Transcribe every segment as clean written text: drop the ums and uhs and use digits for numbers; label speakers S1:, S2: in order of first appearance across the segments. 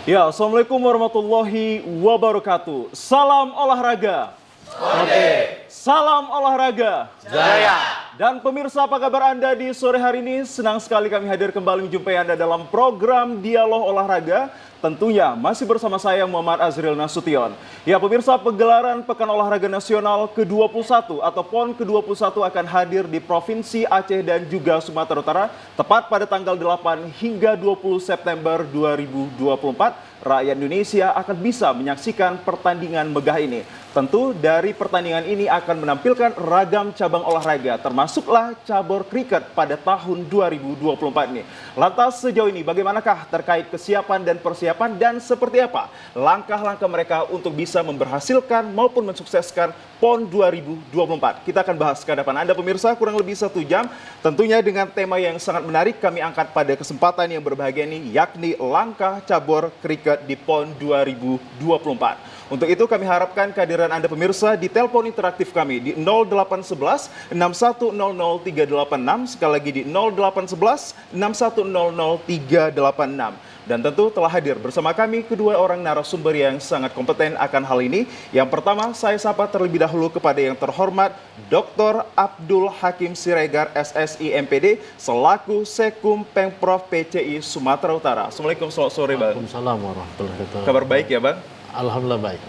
S1: Ya, Assalamualaikum warahmatullahi wabarakatuh. Salam olahraga.
S2: Oke.
S1: Salam olahraga.
S2: Jaya.
S1: Dan pemirsa, apa kabar Anda di sore hari ini? Senang sekali kami hadir kembali menjumpai Anda dalam program Dialog Olahraga. Tentunya masih bersama saya Muhammad Azril Nasution. Ya pemirsa, pegelaran Pekan Olahraga Nasional ke-21 atau PON ke-21 akan hadir di Provinsi Aceh dan juga Sumatera Utara tepat pada tanggal 8 hingga 20 September 2024. Rakyat Indonesia akan bisa menyaksikan pertandingan megah ini. Tentu dari pertandingan ini akan menampilkan ragam cabang olahraga, termasuklah cabur kriket pada tahun 2024 ini. Lantas sejauh ini bagaimanakah terkait kesiapan dan persiapan dan seperti apa langkah-langkah mereka untuk bisa memberhasilkan maupun mensukseskan PON 2024. Kita akan bahas ke hadapan Anda pemirsa kurang lebih 1 jam. Tentunya dengan tema yang sangat menarik kami angkat pada kesempatan yang berbahagia ini, yakni langkah cabur kriket di PON 2024. Untuk itu kami harapkan kehadiran Anda pemirsa di telepon interaktif kami di 0811 6100 386, sekali lagi di 0811 6100 386. Dan tentu telah hadir bersama kami kedua orang narasumber yang sangat kompeten akan hal ini. Yang pertama, saya sapa terlebih dahulu kepada yang terhormat Dr. Abdul Hakim Siregar, SSI MPD, selaku Sekum Pemprov PCI Sumatera Utara. Assalamualaikum, selamat sore Bang.
S3: Waalaikumsalam warahmatullahi wabarakatuh.
S1: Kabar baik ya Bang?
S3: Alhamdulillah baik.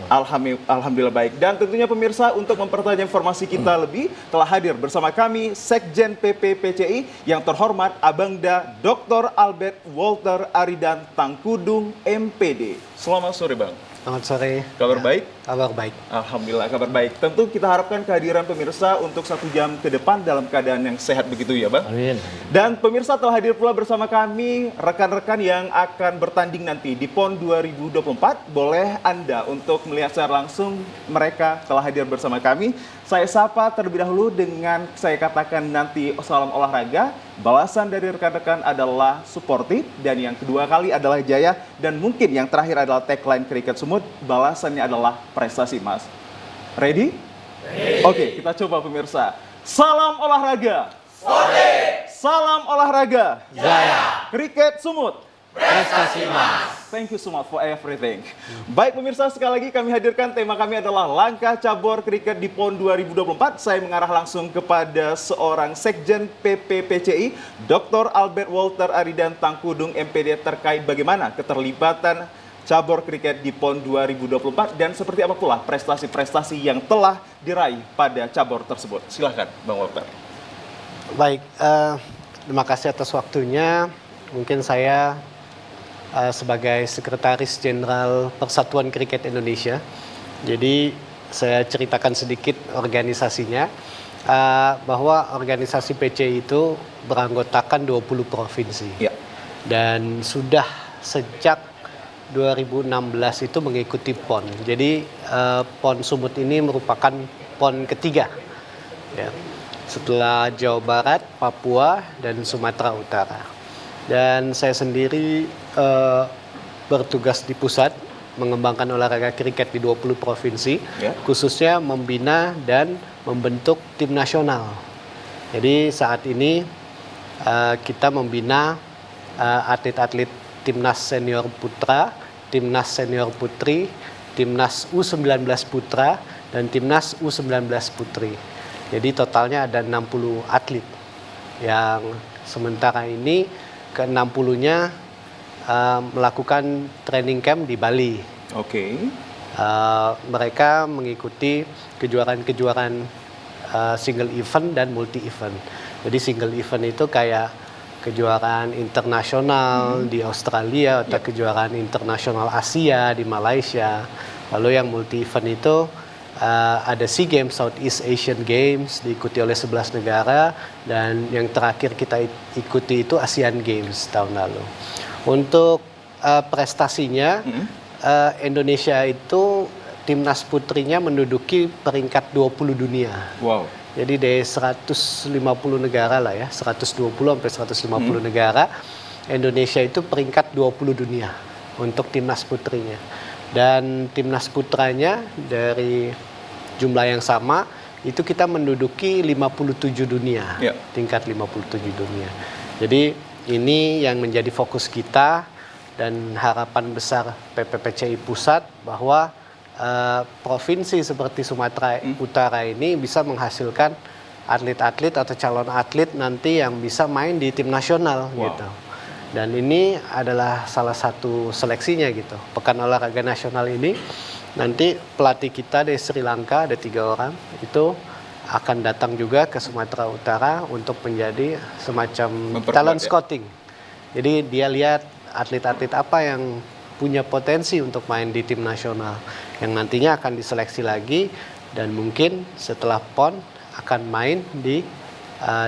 S1: Alhamdulillah baik. Dan tentunya pemirsa untuk mempertajam informasi kita lebih telah hadir bersama kami Sekjen PP PCI yang terhormat Abangda Dr. Albert Walter Aridan Tangkudung MPD. Selamat sore Bang.
S3: Selamat sore.
S1: Kabar baik?
S3: Kabar baik.
S1: Alhamdulillah kabar baik. Tentu kita harapkan kehadiran pemirsa untuk 1 jam ke depan dalam keadaan yang sehat begitu ya Bang.
S3: Amin.
S1: Dan pemirsa telah hadir pula bersama kami rekan-rekan yang akan bertanding nanti di PON 2024. Boleh Anda untuk melihat secara langsung mereka telah hadir bersama kami. Saya sapa terlebih dahulu dengan saya katakan nanti salam olahraga. Balasan dari rekan-rekan adalah suportif dan yang kedua kali adalah jaya dan mungkin yang terakhir adalah tagline Kriket Sumut. Balasannya adalah prestasi Mas. Ready? Oke, kita coba pemirsa. Salam olahraga. Salam olahraga.
S3: Jaya.
S1: Kriket Sumut.
S3: Prestasi Mas.
S1: Thank you so much for everything. Baik pemirsa, sekali lagi kami hadirkan tema kami adalah langkah cabur kriket di PON 2024. Saya mengarah langsung kepada seorang Sekjen PP PCI, Dr. Albert Walter Aridan Tangkudung MPD terkait bagaimana keterlibatan cabur kriket di PON 2024 dan seperti apa pula prestasi-prestasi yang telah diraih pada cabur tersebut. Silahkan Bang Walter.
S3: Baik, terima kasih atas waktunya. Mungkin saya sebagai Sekretaris Jenderal Persatuan Kriket Indonesia. Jadi saya ceritakan sedikit organisasinya, bahwa organisasi PCI itu beranggotakan 20 provinsi.
S1: Ya.
S3: Dan sudah sejak 2016 itu mengikuti PON. Jadi PON Sumut ini merupakan PON ketiga. Ya. Setelah Jawa Barat, Papua, dan Sumatera Utara. Dan saya sendiri bertugas di pusat mengembangkan olahraga kriket di 20 provinsi, khususnya membina dan membentuk tim nasional. Jadi saat ini kita membina atlet-atlet timnas senior putra, timnas senior putri, timnas U19 putra, dan timnas U19 putri. Jadi totalnya ada 60 atlet yang sementara ini ke-60-nya melakukan training camp di Bali.
S1: Oke.
S3: Mereka mengikuti kejuaraan-kejuaraan single event dan multi event. Jadi single event itu kayak kejuaraan internasional di Australia atau kejuaraan internasional Asia di Malaysia. Lalu yang multi event itu ada SEA Games, Southeast Asian Games, diikuti oleh 11 negara, dan yang terakhir kita ikuti itu ASEAN Games tahun lalu. Untuk prestasinya, Indonesia itu timnas putrinya menduduki peringkat 20 dunia.
S1: Wow.
S3: Jadi dari 150 negara lah ya, 120 sampai 150 negara, Indonesia itu peringkat 20 dunia untuk timnas putrinya. Dan timnas putranya dari jumlah yang sama itu kita menduduki 57 dunia, tingkat 57 dunia. Jadi ini yang menjadi fokus kita dan harapan besar PPPCI pusat bahwa provinsi seperti Sumatera Utara ini bisa menghasilkan atlet-atlet atau calon atlet nanti yang bisa main di tim nasional gitu. Dan ini adalah salah satu seleksinya gitu. Pekan Olahraga Nasional ini nanti pelatih kita dari Sri Lanka ada 3 orang itu akan datang juga ke Sumatera Utara untuk menjadi semacam talent scouting. Jadi dia lihat atlet-atlet apa yang punya potensi untuk main di tim nasional yang nantinya akan diseleksi lagi dan mungkin setelah PON akan main di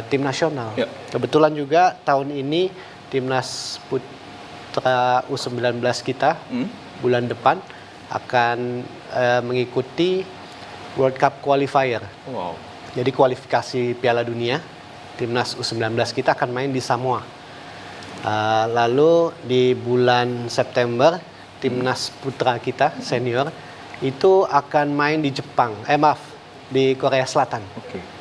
S3: tim nasional. Kebetulan juga tahun ini timnas putra U19 kita bulan depan akan mengikuti World Cup Qualifier. Jadi kualifikasi Piala Dunia, timnas U19 kita akan main di Samoa. Lalu di bulan September timnas putra kita senior itu akan main di Jepang, di Korea Selatan.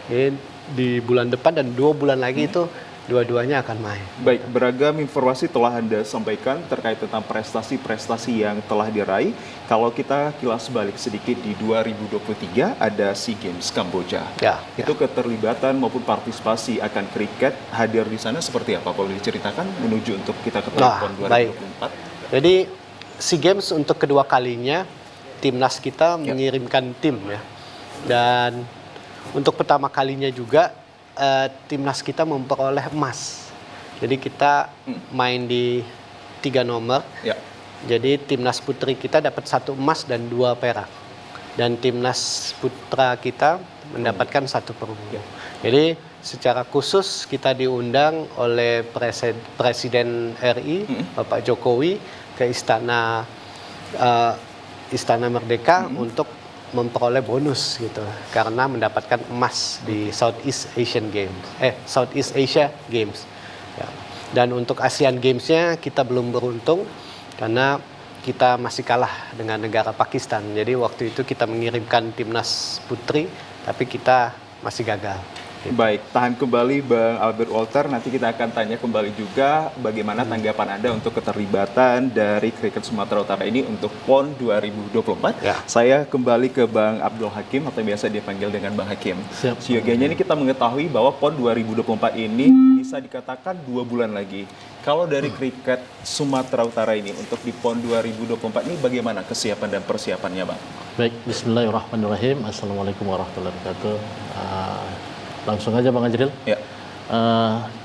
S3: Jadi di bulan depan dan 2 bulan lagi itu dua-duanya akan main.
S1: Baik, beragam informasi telah Anda sampaikan terkait tentang prestasi-prestasi yang telah diraih. Kalau kita kilas balik sedikit di 2023 ada SEA Games Kamboja. Itu keterlibatan maupun partisipasi akan kriket hadir di sana seperti apa? Boleh diceritakan menuju untuk kita ke PON 2024?
S3: Baik. Jadi SEA Games untuk kedua kalinya timnas kita mengirimkan tim ya. Dan untuk pertama kalinya juga timnas kita memperoleh emas. Jadi kita main di 3 nomor. Jadi timnas putri kita dapat 1 emas dan 2 perak. Dan timnas putra kita mendapatkan 1 perunggu. Jadi secara khusus kita diundang oleh Presiden RI Bapak Jokowi ke Istana Merdeka untuk memperoleh bonus gitu karena mendapatkan emas di Southeast Asia Games. Dan untuk ASEAN Games-nya kita belum beruntung karena kita masih kalah dengan negara Pakistan. Jadi waktu itu kita mengirimkan timnas putri tapi kita masih gagal.
S1: Baik, tahan kembali Bang Albert Walter, nanti kita akan tanya kembali juga bagaimana tanggapan Anda untuk keterlibatan dari kriket Sumatera Utara ini untuk PON 2024. Saya kembali ke Bang Abdul Hakim atau biasa dipanggil dengan Bang Hakim. Seyogianya ini kita mengetahui bahwa PON 2024 ini bisa dikatakan 2 bulan lagi. Kalau dari kriket Sumatera Utara ini untuk di PON 2024 ini bagaimana kesiapan dan persiapannya Bang?
S2: Baik, bismillahirrahmanirrahim. Assalamualaikum warahmatullahi wabarakatuh. Langsung aja Bang Ajril.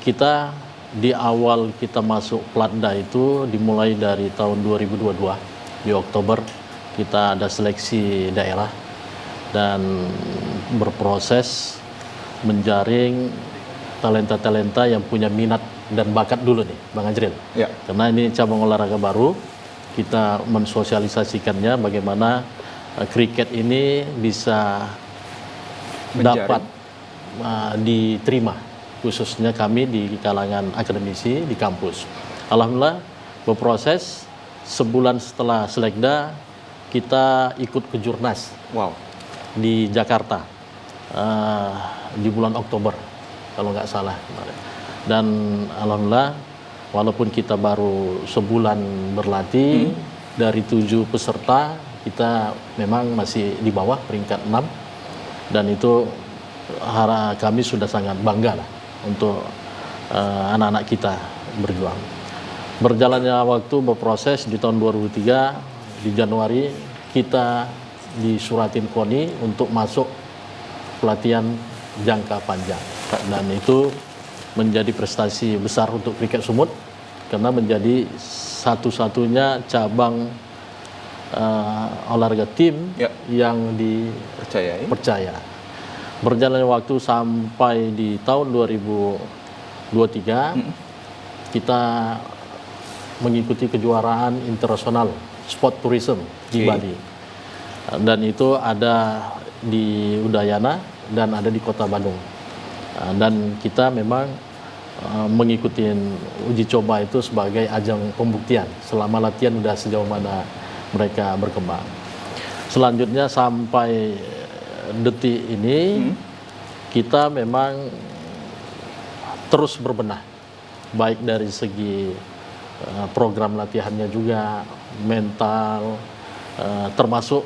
S2: Kita di awal kita masuk Platda itu dimulai dari tahun 2022 di Oktober kita ada seleksi daerah dan berproses menjaring talenta-talenta yang punya minat dan bakat dulu nih Bang Ajril. Karena ini cabang olahraga baru, kita mensosialisasikannya bagaimana kriket ini bisa dapat diterima khususnya kami di kalangan akademisi di kampus. Alhamdulillah berproses sebulan setelah selekda kita ikut ke Jurnas di Jakarta di bulan Oktober kalau nggak salah kemarin. Dan alhamdulillah walaupun kita baru sebulan berlatih dari 7 peserta kita memang masih di bawah peringkat 6 dan itu kami sudah sangat bangga lah untuk anak-anak kita berjuang. Berjalannya waktu berproses di tahun 2003 di Januari kita disuratin KONI untuk masuk pelatihan jangka panjang dan itu menjadi prestasi besar untuk kriket Sumut karena menjadi satu-satunya cabang olahraga tim yang dipercaya. Berjalannya waktu sampai di tahun 2023 kita mengikuti kejuaraan internasional sport tourism di Bali dan itu ada di Udayana dan ada di Kota Bandung dan kita memang mengikuti uji coba itu sebagai ajang pembuktian selama latihan udah sejauh mana mereka berkembang. Selanjutnya sampai detik ini kita memang terus berbenah baik dari segi program latihannya juga, mental, termasuk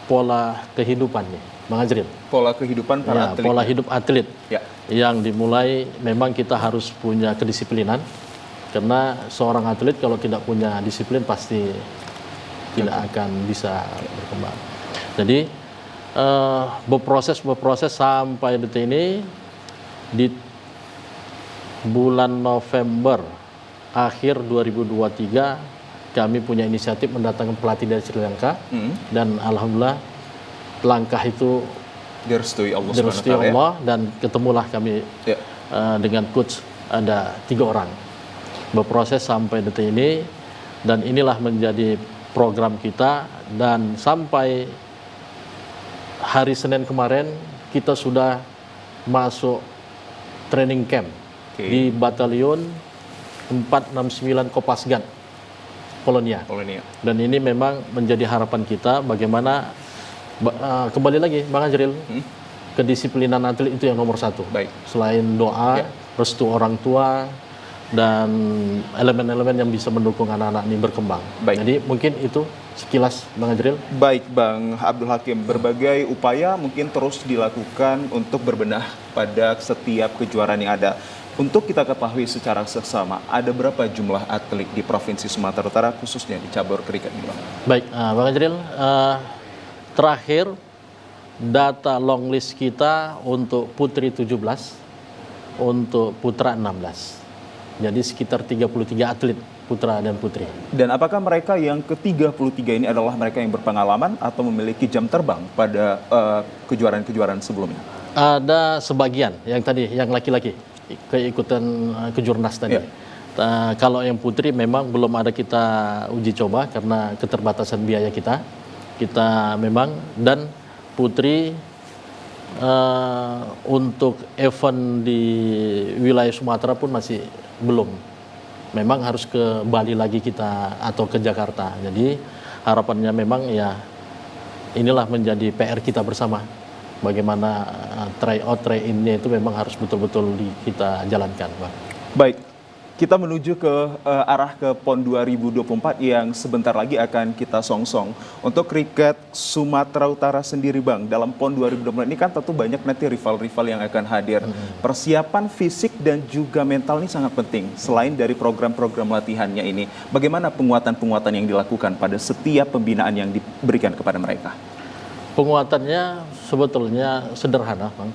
S2: pola kehidupannya, Bang Ajril.
S1: Pola kehidupan para
S2: Ya,
S1: atlet.
S2: pola hidup atlet
S1: Ya.
S2: yang dimulai memang kita harus punya kedisiplinan, karena seorang atlet kalau tidak punya disiplin pasti tidak akan bisa berkembang. Jadi berproses sampai detik ini. Di bulan November akhir 2023 kami punya inisiatif mendatangkan pelatih dari Sri Lanka, dan alhamdulillah langkah itu
S1: Direstui Allah
S2: direstui
S1: SWT,
S2: Allah, dan ketemulah kami
S1: ya.
S2: dengan coach, ada 3 orang berproses sampai detik ini, dan inilah menjadi program kita. Dan sampai hari Senin kemarin kita sudah masuk training camp di Batalion 469 Kopasgat Polonia. Dan ini memang menjadi harapan kita bagaimana kembali lagi Bang Ajril, kedisiplinan atlet itu yang nomor 1.
S1: Baik.
S2: Selain doa, restu orang tua, dan elemen-elemen yang bisa mendukung anak-anak ini berkembang.
S1: Baik.
S2: Jadi mungkin itu sekilas Bang Ajril.
S1: Baik Bang Abdul Hakim, berbagai upaya mungkin terus dilakukan untuk berbenah pada setiap kejuaraan yang ada. Untuk kita ketahui secara seksama, ada berapa jumlah atlet di Provinsi Sumatera Utara, khususnya di cabur kriket ini, Bang?
S2: Baik, Bang Ajril, terakhir data long list kita untuk putri 17, untuk putra 16. Jadi sekitar 33 atlet putra dan putri.
S1: Dan apakah mereka yang ke-33 ini adalah mereka yang berpengalaman atau memiliki jam terbang pada kejuaraan-kejuaraan sebelumnya?
S2: Ada sebagian yang tadi, yang laki-laki keikutan kejurnas tadi.
S1: Ya.
S2: Kalau yang putri memang belum ada kita uji coba karena keterbatasan biaya kita. Kita memang, dan putri untuk event di wilayah Sumatera pun masih belum. Memang harus ke Bali lagi kita atau ke Jakarta. Jadi harapannya memang ya inilah menjadi PR kita bersama. Bagaimana tryout, try-in-nya itu memang harus betul-betul kita jalankan, Bang.
S1: Baik, kita menuju ke arah ke PON 2024 yang sebentar lagi akan kita songsong. Untuk kriket Sumatera Utara sendiri, Bang, dalam PON 2024 ini kan tentu banyak nanti rival-rival yang akan hadir. Persiapan fisik dan juga mental ini sangat penting. Selain dari program-program latihannya ini, bagaimana penguatan-penguatan yang dilakukan pada setiap pembinaan yang diberikan kepada mereka?
S2: Penguatannya sebetulnya sederhana, Bang.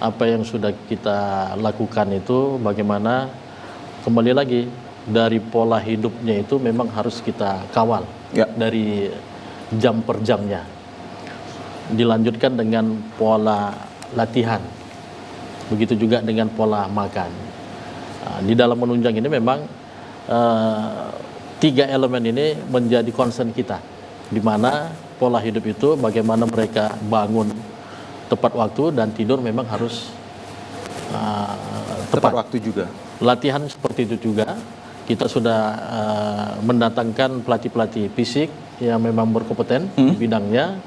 S2: Apa yang sudah kita lakukan itu bagaimana, kembali lagi dari pola hidupnya itu memang harus kita kawal dari jam per jamnya. Dilanjutkan dengan pola latihan. Begitu juga dengan pola makan. Di dalam menunjang ini memang 3 elemen ini menjadi concern kita. Di mana pola hidup itu bagaimana mereka bangun tepat waktu dan tidur memang harus tepat
S1: waktu juga.
S2: Latihan seperti itu juga. Kita sudah mendatangkan pelatih-pelatih fisik yang memang berkompeten di bidangnya,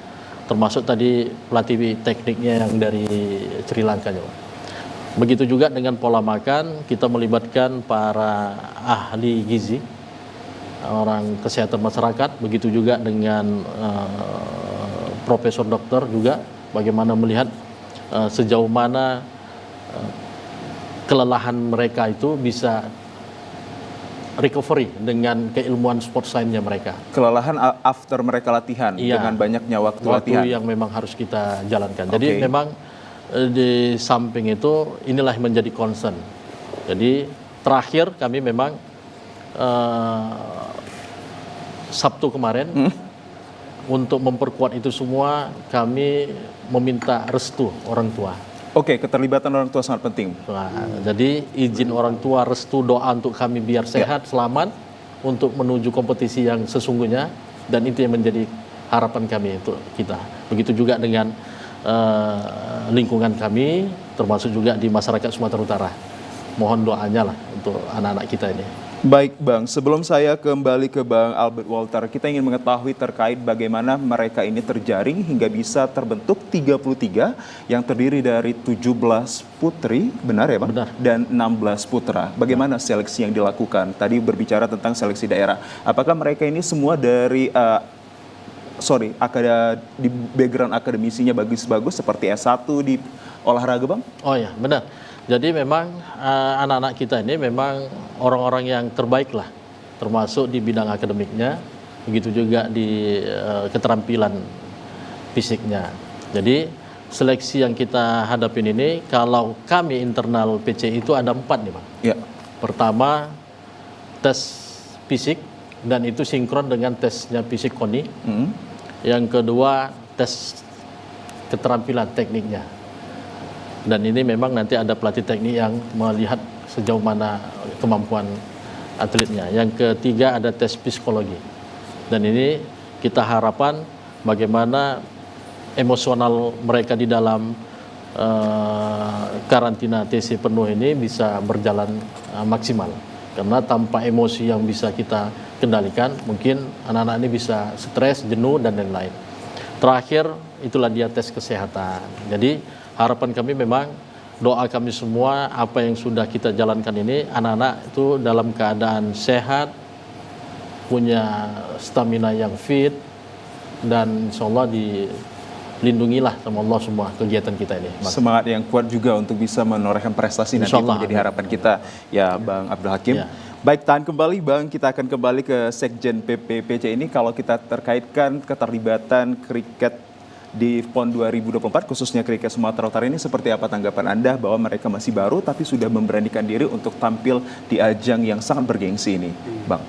S2: termasuk tadi pelatih tekniknya yang dari Sri Lanka juga. Begitu juga dengan pola makan, kita melibatkan para ahli gizi, orang kesehatan masyarakat, begitu juga dengan profesor dokter juga, bagaimana melihat sejauh mana kelelahan mereka itu bisa recovery dengan keilmuan sport science-nya mereka.
S1: Kelelahan after mereka latihan, dengan banyaknya waktu latihan.
S2: Yang memang harus kita jalankan. Jadi memang di samping itu inilah yang menjadi concern. Jadi terakhir kami memang Sabtu kemarin untuk memperkuat itu semua kami meminta restu orang tua.
S1: Oke, keterlibatan orang tua sangat penting.
S2: Nah, jadi izin orang tua, restu, doa untuk kami biar sehat, selamat untuk menuju kompetisi yang sesungguhnya, dan itu yang menjadi harapan kami untuk kita. Begitu juga dengan lingkungan kami, termasuk juga di masyarakat Sumatera Utara. Mohon doanya lah untuk anak-anak kita ini.
S1: Baik Bang, sebelum saya kembali ke Bang Albert Walter, kita ingin mengetahui terkait bagaimana mereka ini terjaring hingga bisa terbentuk 33 yang terdiri dari 17 putri, benar ya Bang?
S2: Benar.
S1: Dan 16 putra. Bagaimana seleksi yang dilakukan? Tadi berbicara tentang seleksi daerah. Apakah mereka ini semua dari di background akademisinya bagus-bagus seperti S1 di olahraga Bang?
S2: Oh ya, benar. Jadi memang anak-anak kita ini memang orang-orang yang terbaik lah, termasuk di bidang akademiknya, begitu juga di keterampilan fisiknya. Jadi seleksi yang kita hadapin ini, kalau kami internal PCI itu ada 4 nih Bang.
S1: Ya.
S2: Pertama, tes fisik, dan itu sinkron dengan tesnya fisik KONI. Yang kedua, tes keterampilan tekniknya. Dan ini memang nanti ada pelatih teknik yang melihat sejauh mana kemampuan atletnya. Yang ketiga ada tes psikologi. Dan ini kita harapkan bagaimana emosional mereka di dalam karantina TC penuh ini bisa berjalan maksimal. Karena tanpa emosi yang bisa kita kendalikan, mungkin anak-anak ini bisa stres, jenuh, dan lain-lain. Terakhir, itulah dia tes kesehatan. Jadi harapan kami memang, doa kami semua, apa yang sudah kita jalankan ini, anak-anak itu dalam keadaan sehat, punya stamina yang fit, dan insya Allah dilindungilah sama Allah semua kegiatan kita ini. Bang.
S1: Semangat yang kuat juga untuk bisa menorehkan prestasi nanti itu menjadi harapan kita, ya Bang Abdul Hakim. Ya. Baik, tahan kembali Bang, kita akan kembali ke Sekjen PPPC ini. Kalau kita terkaitkan keterlibatan kriket di PON 2024, khususnya kriket Sumatera Utara ini, seperti apa tanggapan Anda bahwa mereka masih baru tapi sudah memberanikan diri untuk tampil di ajang yang sangat bergengsi ini, Bang?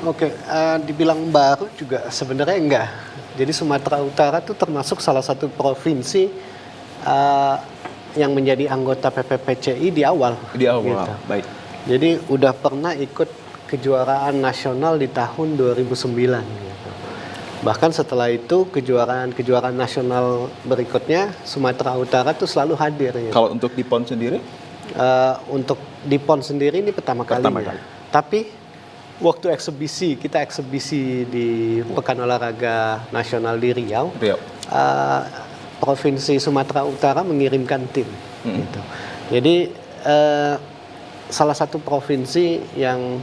S3: Oke, dibilang baru juga sebenarnya enggak. Jadi Sumatera Utara itu termasuk salah satu provinsi yang menjadi anggota PPPCI di awal.
S1: Di awal,
S3: gitu.
S1: Baik.
S3: Jadi udah pernah ikut kejuaraan nasional di tahun 2009. Gitu. Bahkan setelah itu kejuaraan nasional berikutnya Sumatera Utara tuh selalu hadir. Gitu.
S1: Kalau untuk di PON sendiri?
S3: Untuk di PON sendiri ini pertama kalinya. Tapi waktu kita eksebisi di Pekan Olahraga Nasional di Riau. Provinsi Sumatera Utara mengirimkan tim. Gitu. Jadi salah satu provinsi yang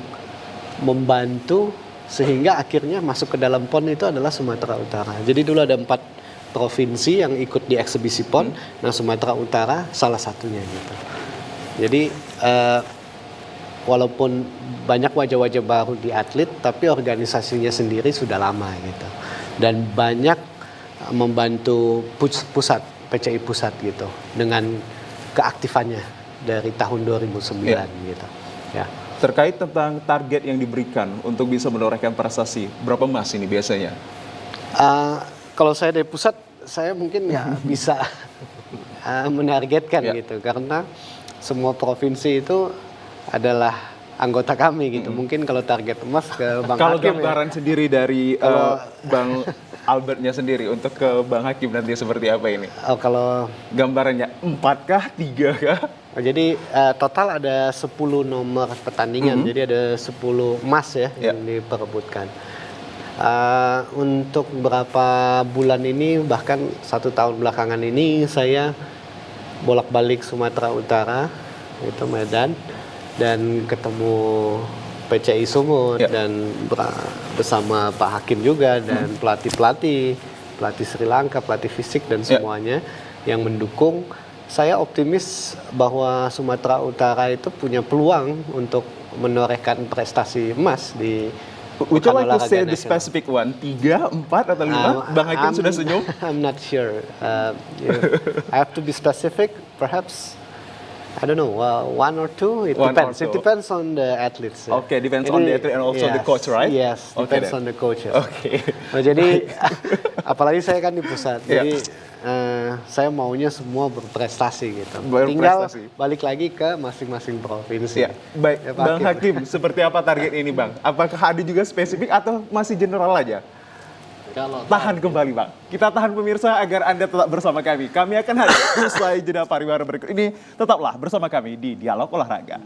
S3: membantu sehingga akhirnya masuk ke dalam PON itu adalah Sumatera Utara. Jadi dulu ada 4 provinsi yang ikut di eksebisi PON, nah Sumatera Utara salah satunya gitu. Jadi walaupun banyak wajah-wajah baru di atlet, tapi organisasinya sendiri sudah lama gitu. Dan banyak membantu pusat, PCI pusat gitu, dengan keaktifannya dari tahun 2009 gitu. Ya.
S1: Terkait tentang target yang diberikan untuk bisa menorehkan prestasi, berapa emas ini biasanya?
S3: Kalau saya dari pusat, saya mungkin nggak bisa menargetkan gitu, karena semua provinsi itu adalah anggota kami gitu. Mungkin kalau target emas ke Bang
S1: Hakim. Kalau gambaran
S3: ya.
S1: sendiri dari Bang Albertnya sendiri untuk ke Bang Hakim nanti seperti apa ini?
S3: Kalau
S1: gambarannya 4 kah, 3 kah?
S3: Jadi total ada 10 nomor pertandingan, jadi ada 10 emas ya yang diperebutkan. Untuk beberapa bulan ini, bahkan 1 tahun belakangan ini, saya bolak-balik Sumatera Utara, itu Medan, dan ketemu PCI Sumut, dan bersama Pak Hakim juga, dan pelatih Sri Lanka, pelatih fisik, dan semuanya yang mendukung. Saya optimis bahwa Sumatera Utara itu punya peluang untuk menorehkan prestasi emas di
S1: Would you like to say the specific one? 3, 4, atau 5? Bang Hakim sudah senyum?
S3: I'm not sure. I have to be specific, perhaps. I don't know, 1 or 2. It depends. It depends on the athletes.
S1: Okay, depends on the athlete and also the coach, right?
S3: Yes, depends on the coaches.
S1: Okay.
S3: Nah, jadi apalagi saya kan di pusat, jadi saya maunya semua berprestasi gitu. Tinggal balik lagi ke masing-masing provinsi.
S1: Baik, ya, Bang Hakim, seperti apa target ini, Bang? Apakah ada juga spesifik atau masih general aja? Tahan kembali, Bang. Kita tahan pemirsa agar Anda tetap bersama kami. Kami akan hadir usai jeda pariwara berikut ini. Tetaplah bersama kami di Dialog Olahraga.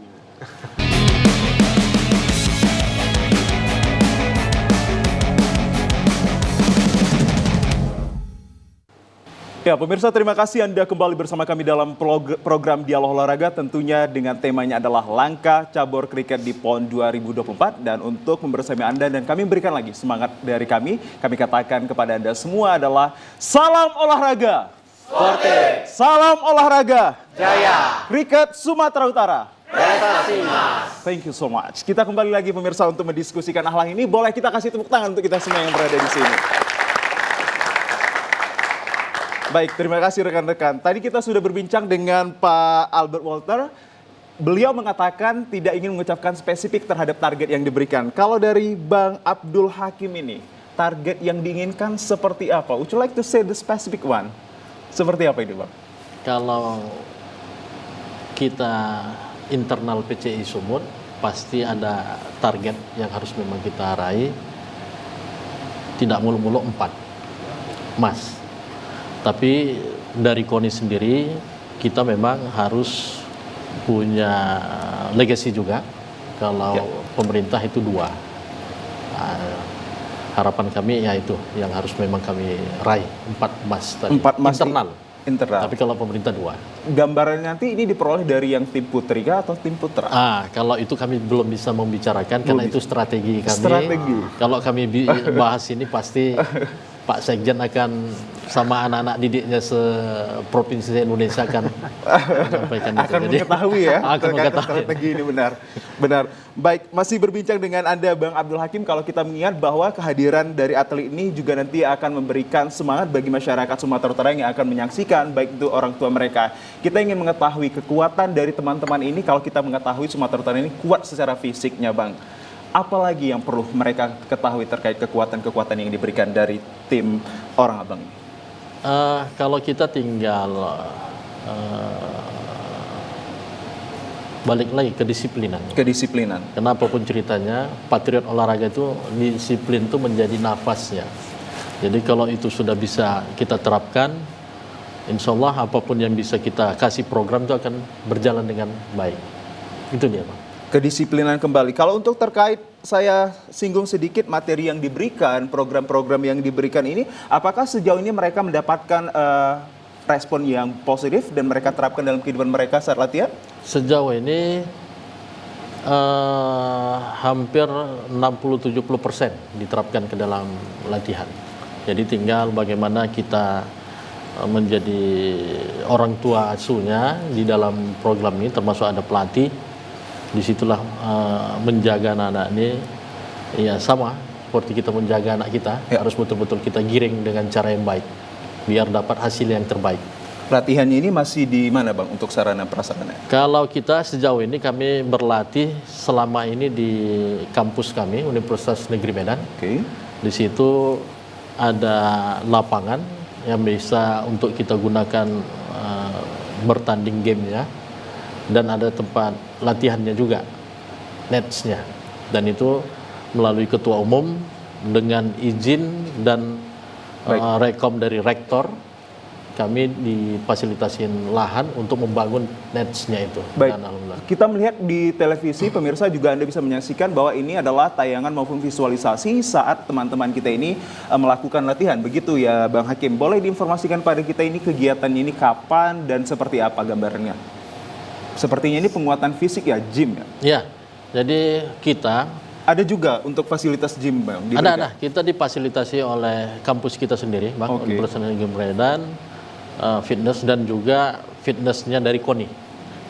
S1: Ya, pemirsa, terima kasih Anda kembali bersama kami dalam program Dialog Olahraga, tentunya dengan temanya adalah langkah cabur kriket di PON 2024. Dan untuk membersami Anda dan kami berikan lagi semangat dari kami katakan kepada Anda semua adalah salam olahraga.
S3: Forte,
S1: Salam olahraga.
S3: Jaya,
S1: Kriket Sumatera Utara.
S3: prestasi Mas.
S1: Thank you so much. Kita kembali lagi pemirsa untuk mendiskusikan hal ini. Boleh kita kasih tepuk tangan untuk kita semua yang berada di sini. Baik, terima kasih rekan-rekan. Tadi kita sudah berbincang dengan Pak Albert Walter. Beliau mengatakan tidak ingin mengucapkan spesifik terhadap target yang diberikan. Kalau dari Bang Abdul Hakim ini, target yang diinginkan seperti apa? Would you like to say the specific one? Seperti apa ini, Bang?
S2: Kalau kita internal PCI Sumut, pasti ada target yang harus memang kita raih. Tidak mulu-mulu 4 emas. Tapi dari KONI sendiri, kita memang harus punya legacy juga. Kalau pemerintah itu 2. Harapan kami ya itu yang harus memang kami raih 4 emas tadi.
S1: 4 emas
S2: internal. Tapi kalau pemerintah 2.
S1: Gambaran nanti ini diperoleh dari yang tim putri kah atau tim putra?
S2: Kalau itu kami belum bisa membicarakan karena itu strategi kami.
S1: Strategi.
S2: Kalau kami bahas ini pasti Pak Sekjen akan sama anak-anak didiknya seprovinsi Indonesia akan menyampaikan itu.
S1: Akan mengetahui ya,
S2: akan mengetahui.
S1: strategi ini benar. Baik, masih berbincang dengan Anda Bang Abdul Hakim, kalau kita mengingat bahwa kehadiran dari atlet ini juga nanti akan memberikan semangat bagi masyarakat Sumatera Utara yang akan menyaksikan, baik itu orang tua mereka. Kita ingin mengetahui kekuatan dari teman-teman ini, kalau kita mengetahui Sumatera Utara ini kuat secara fisiknya, Bang. Apalagi yang perlu mereka ketahui terkait kekuatan-kekuatan yang diberikan dari tim Orang Abang ini?
S2: Kalau kita tinggal balik lagi kedisiplinan. Kenapa pun ceritanya, patriot olahraga itu disiplin itu menjadi nafasnya. Jadi kalau itu sudah bisa kita terapkan, insya Allah apapun yang bisa kita kasih program itu akan berjalan dengan baik. Itu dia, Pak.
S1: Kedisiplinan kembali. Kalau untuk terkait, saya singgung sedikit materi yang diberikan, program-program yang diberikan ini, apakah sejauh ini mereka mendapatkan respon yang positif dan mereka terapkan dalam kehidupan mereka saat latihan?
S2: Sejauh ini hampir 60-70% diterapkan ke dalam latihan. Jadi tinggal bagaimana kita menjadi orang tua asuhnya di dalam program ini, termasuk ada pelatih. Disitulah menjaga anak-anak ini ya sama seperti kita menjaga anak kita, harus betul-betul kita giring dengan cara yang baik biar dapat hasil yang terbaik.
S1: Latihannya ini masih di mana, Bang, untuk sarana prasarana?
S2: Kalau kita sejauh ini kami berlatih selama ini di kampus kami Universitas Negeri Medan. Di situ ada lapangan yang bisa untuk kita gunakan bertanding gamenya. Dan ada tempat latihannya juga, netsnya. Dan itu melalui ketua umum dengan izin dan rekom dari rektor, kami difasilitasin lahan untuk membangun netsnya itu.
S1: Baik, kita melihat di televisi, pemirsa juga Anda bisa menyaksikan bahwa ini adalah tayangan maupun visualisasi saat teman-teman kita ini melakukan latihan. Begitu ya, Bang Hakim. Boleh diinformasikan pada kita ini kegiatannya ini kapan dan seperti apa gambarnya? Sepertinya ini penguatan fisik ya, gym ya? Ya,
S2: jadi kita...
S1: Ada juga untuk fasilitas gym, Bang?
S2: Ada. Kita difasilitasi oleh kampus kita sendiri, Bang. Universitas Negeri Medan, fitness dan juga fitnessnya dari KONI.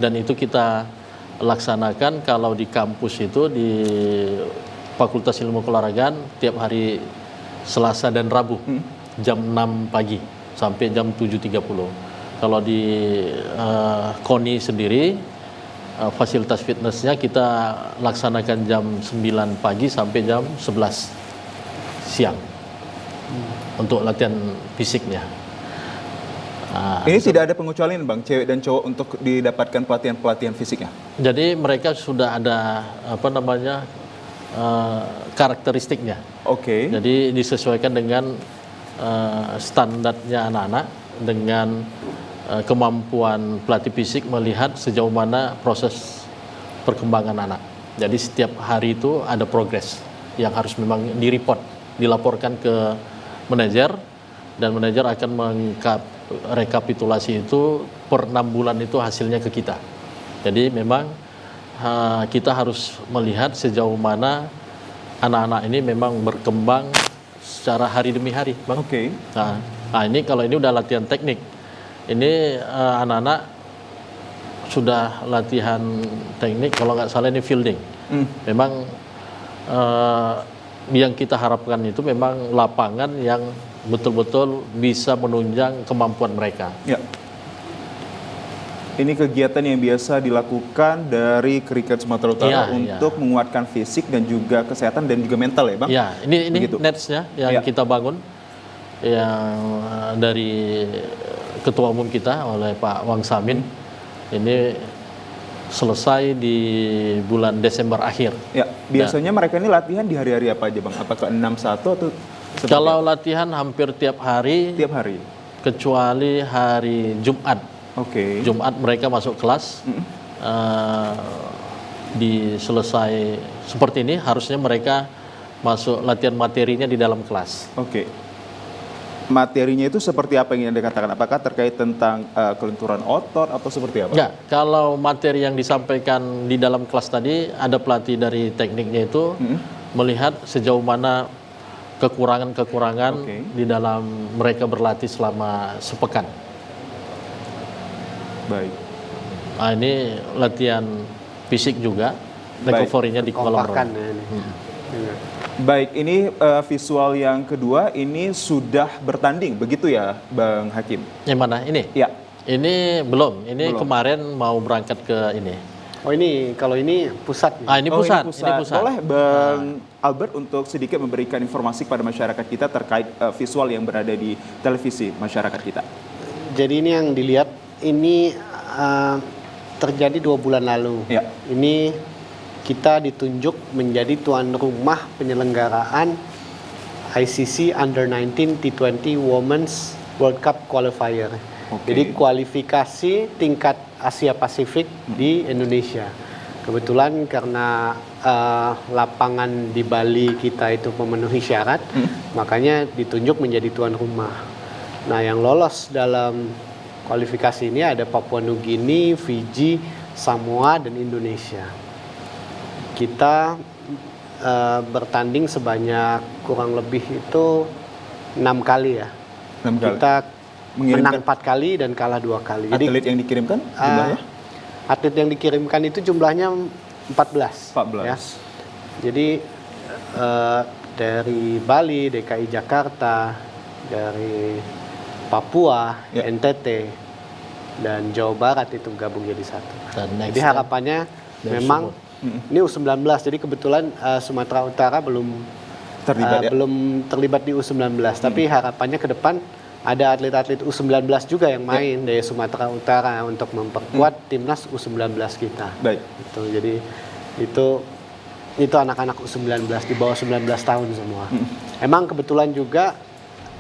S2: Dan itu kita laksanakan kalau di kampus itu di Fakultas Ilmu Keolahragaan tiap hari Selasa dan Rabu, jam 6 pagi sampai jam 7.30. Kalau di KONI sendiri, fasilitas fitnessnya kita laksanakan jam 9 pagi sampai jam 11 siang untuk latihan fisiknya.
S1: Ini tidak ada pengecualian, Bang, cewek dan cowok untuk didapatkan pelatihan fisiknya? Jadi
S2: mereka sudah ada karakteristiknya. Jadi disesuaikan dengan standarnya anak-anak dengan kemampuan pelatih fisik melihat sejauh mana proses perkembangan anak. Jadi setiap hari itu ada progres yang harus memang dilaporkan ke manajer, dan manajer akan rekapitulasi itu per 6 bulan itu hasilnya ke kita. Jadi memang kita harus melihat sejauh mana anak-anak ini memang berkembang secara hari demi hari, Bang.
S1: Oke.
S2: Nah, ini kalau ini udah latihan teknik. Ini anak-anak sudah latihan teknik, kalau nggak salah ini fielding. Memang yang kita harapkan itu memang lapangan yang betul-betul bisa menunjang kemampuan mereka.
S1: Ya. Ini kegiatan yang biasa dilakukan dari Kriket Sumatera Utara untuk menguatkan fisik dan juga kesehatan dan juga mental ya, Bang?
S2: Ya, ini
S1: Begitu.
S2: netsnya yang kita bangun, yang dari Ketua Umum kita oleh Pak Wang Samin. Ini selesai di bulan Desember akhir.
S1: Ya, biasanya mereka ini latihan di hari-hari apa aja, Bang? Apakah 6-1 atau
S2: kalau latihan hampir tiap hari.
S1: Tiap hari.
S2: Kecuali hari Jumat.
S1: Oke.
S2: Jumat mereka masuk kelas. Selesai seperti ini harusnya mereka masuk latihan materinya di dalam kelas.
S1: Oke. Materinya itu seperti apa yang Anda katakan? Apakah terkait tentang kelenturan otot atau seperti apa?
S2: Ya, kalau materi yang disampaikan di dalam kelas tadi, ada pelatih dari tekniknya itu melihat sejauh mana kekurangan-kekurangan di dalam mereka berlatih selama sepekan.
S1: Baik.
S2: Nah, ini latihan fisik juga, recovery-nya di kolam renang.
S1: Baik, ini visual yang kedua, ini sudah bertanding, begitu ya, Bang Hakim?
S2: Yang mana? Ini?
S1: Ya.
S2: Ini belum. Ini kemarin mau berangkat ke ini.
S3: Oh ini, kalau ini pusat.
S2: Ini pusat. Ini pusat.
S1: Boleh Bang Albert untuk sedikit memberikan informasi kepada masyarakat kita terkait visual yang berada di televisi masyarakat kita.
S3: Jadi ini yang dilihat, ini terjadi 2 bulan lalu.
S1: Ya.
S3: Ini kita ditunjuk menjadi tuan rumah penyelenggaraan ICC Under-19 T20 Women's World Cup Qualifier. Jadi kualifikasi tingkat Asia Pasifik di Indonesia. Kebetulan karena lapangan di Bali kita itu memenuhi syarat, makanya ditunjuk menjadi tuan rumah. Nah, yang lolos dalam kualifikasi ini ada Papua Nugini, Fiji, Samoa, dan Indonesia. Kita bertanding sebanyak kurang lebih itu 6 kali ya.
S1: 6 kali.
S3: Kita menang 4 kali dan kalah 2 kali.
S1: Atlet yang dikirimkan jumlahnya?
S3: Atlet yang dikirimkan itu jumlahnya 14.
S1: 14.
S3: Ya. Jadi dari Bali, DKI Jakarta, dari Papua, NTT, dan Jawa Barat itu gabung jadi satu. Jadi harapannya memang ini U19, jadi kebetulan Sumatera Utara belum terlibat di U19, tapi harapannya ke depan ada atlet-atlet U19 juga yang main dari Sumatera Utara untuk memperkuat timnas U19 kita.
S1: Baik.
S3: Jadi itu anak-anak U19 di bawah 19 tahun semua. Emang kebetulan juga,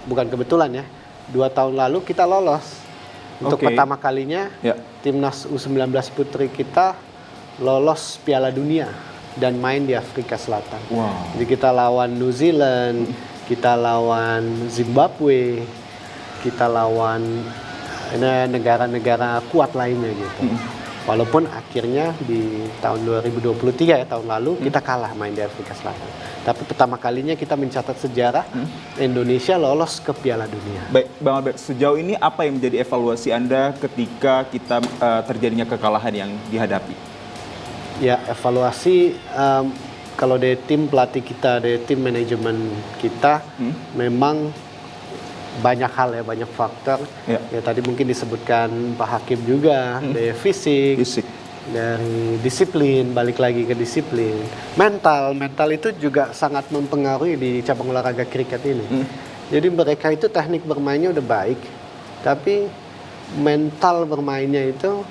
S3: bukan kebetulan ya, 2 tahun lalu kita lolos. Untuk pertama kalinya timnas U19 putri kita lolos Piala Dunia dan main di Afrika Selatan.
S1: Wow.
S3: Jadi kita lawan New Zealand, kita lawan Zimbabwe, kita lawan negara-negara kuat lainnya gitu. Walaupun akhirnya di tahun 2023 ya, tahun lalu kita kalah main di Afrika Selatan. Tapi pertama kalinya kita mencatat sejarah Indonesia lolos ke Piala Dunia.
S1: Baik, Bang Albert, sejauh ini apa yang menjadi evaluasi Anda ketika kita terjadinya kekalahan yang dihadapi?
S3: Ya, evaluasi kalau dari tim pelatih kita, dari tim manajemen kita, memang banyak hal ya, banyak faktor. Ya tadi mungkin disebutkan Pak Hakim juga, dari fisik, dari disiplin, balik lagi ke disiplin. Mental itu juga sangat mempengaruhi di cabang olahraga kriket ini. Jadi mereka itu teknik bermainnya udah baik, tapi mental bermainnya itu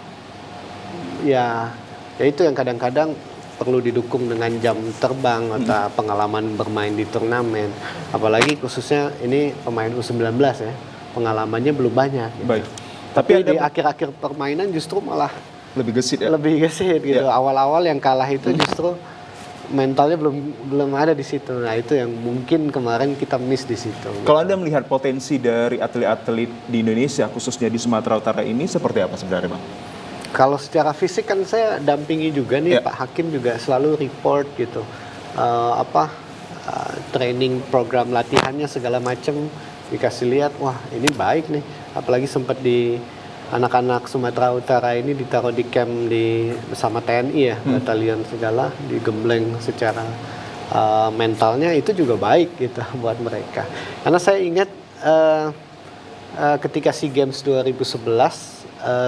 S3: ya itu yang kadang-kadang perlu didukung dengan jam terbang atau pengalaman bermain di turnamen. Apalagi khususnya ini pemain U19 ya, pengalamannya belum banyak. Gitu.
S1: Baik.
S3: Tapi di akhir-akhir permainan justru malah
S1: lebih gesit ya?
S3: Lebih gesit gitu. Awal-awal yang kalah itu justru mentalnya belum ada di situ. Nah, itu yang mungkin kemarin kita miss di situ.
S1: Kalau Anda melihat potensi dari atlet-atlet di Indonesia, khususnya di Sumatera Utara ini, seperti apa sebenarnya, Bang?
S3: Kalau secara fisik kan saya dampingi juga nih, Pak Hakim juga selalu report gitu. Training program latihannya segala macam dikasih lihat, wah ini baik nih. Apalagi sempat di anak-anak Sumatera Utara ini ditaruh di camp bersama TNI ya, batalion segala, digembleng secara mentalnya itu juga baik gitu buat mereka. Karena saya ingat ketika SEA Games 2011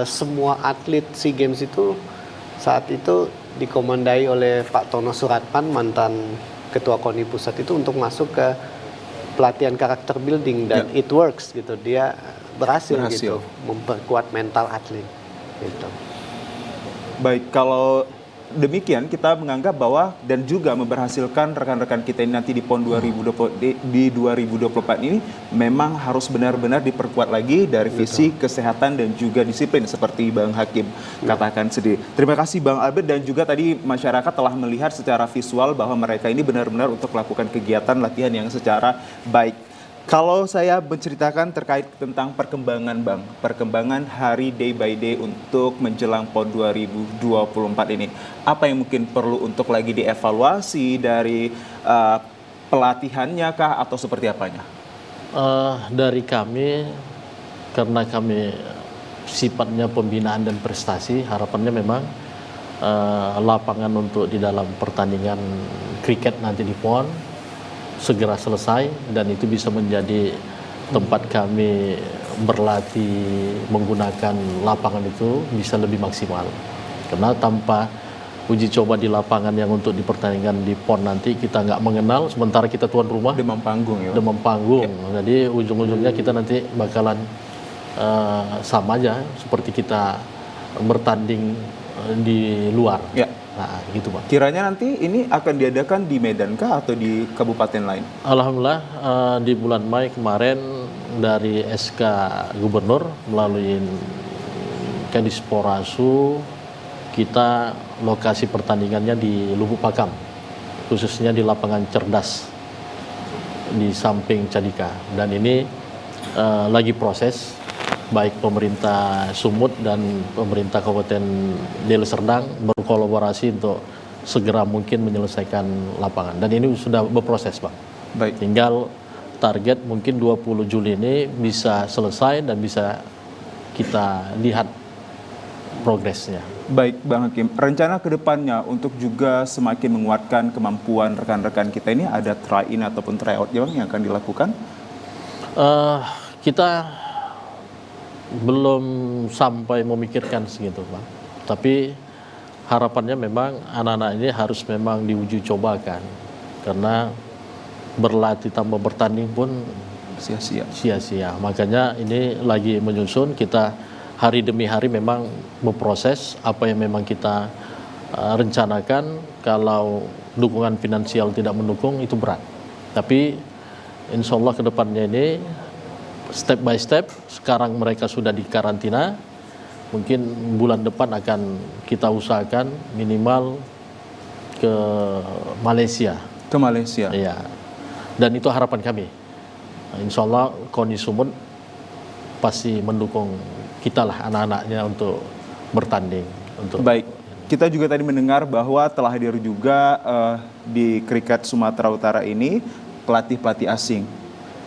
S3: semua atlet SEA Games itu saat itu dikomandai oleh Pak Tono Suratman, mantan Ketua KONI Pusat, itu untuk masuk ke pelatihan karakter building dan it works gitu. Dia berhasil gitu memperkuat mental atlet gitu.
S1: Baik, kalau demikian kita menganggap bahwa dan juga memberhasilkan rekan-rekan kita ini nanti di PON 2024 ini memang harus benar-benar diperkuat lagi dari fisik, kesehatan dan juga disiplin seperti Bang Hakim katakan sendiri. Terima kasih Bang Albert, dan juga tadi masyarakat telah melihat secara visual bahwa mereka ini benar-benar untuk melakukan kegiatan latihan yang secara baik. Kalau saya menceritakan terkait tentang perkembangan Bang, perkembangan hari day by day untuk menjelang PON 2024 ini, apa yang mungkin perlu untuk lagi dievaluasi dari pelatihannya kah atau seperti apanya?
S2: Dari kami, karena kami sifatnya pembinaan dan prestasi, harapannya memang lapangan untuk di dalam pertandingan kriket nanti di PON segera selesai, dan itu bisa menjadi tempat kami berlatih menggunakan lapangan itu bisa lebih maksimal. Karena tanpa uji coba di lapangan yang untuk dipertandingkan di PON nanti kita nggak mengenal, sementara kita tuan rumah
S1: demam panggung ya.
S2: Demam panggung. Ya. Jadi ujung-ujungnya kita nanti bakalan sama aja seperti kita bertanding di luar. Ya. Nah, gitu Pak.
S1: Kiranya nanti ini akan diadakan di Medan kah atau di kabupaten lain?
S2: Alhamdulillah di bulan Mei kemarin dari SK Gubernur melalui Kadis Porasu kita lokasi pertandingannya di Lubuk Pakam, khususnya di lapangan Cerdas di samping Cadika, dan ini lagi proses. Baik pemerintah Sumut dan pemerintah Kabupaten Deli Serdang berkolaborasi untuk segera mungkin menyelesaikan lapangan. Dan ini sudah berproses, Pak.
S1: Baik.
S2: Tinggal target mungkin 20 Juli ini bisa selesai dan bisa kita lihat progresnya.
S1: Baik, Bang Hakim. Rencana ke depannya untuk juga semakin menguatkan kemampuan rekan-rekan kita ini, ada try-in ataupun try-out yang akan dilakukan?
S2: Kita belum sampai memikirkan segitu Pak. Tapi harapannya memang anak-anak ini harus memang diuji cobakan. Karena berlatih tanpa bertanding pun sia-sia. Makanya ini lagi menyusun, kita hari demi hari memang berproses apa yang memang kita rencanakan. Kalau dukungan finansial tidak mendukung itu berat. Tapi insya Allah ke depannya ini step by step. Sekarang mereka sudah di karantina, mungkin bulan depan akan kita usahakan minimal ke Malaysia.
S1: Ke Malaysia?
S2: Iya. Dan itu harapan kami. Insya Allah KONI Sumut pasti mendukung kita lah anak-anaknya untuk bertanding.
S1: Baik. Kita juga tadi mendengar bahwa telah hadir juga di kriket Sumatera Utara ini pelatih-pelatih asing.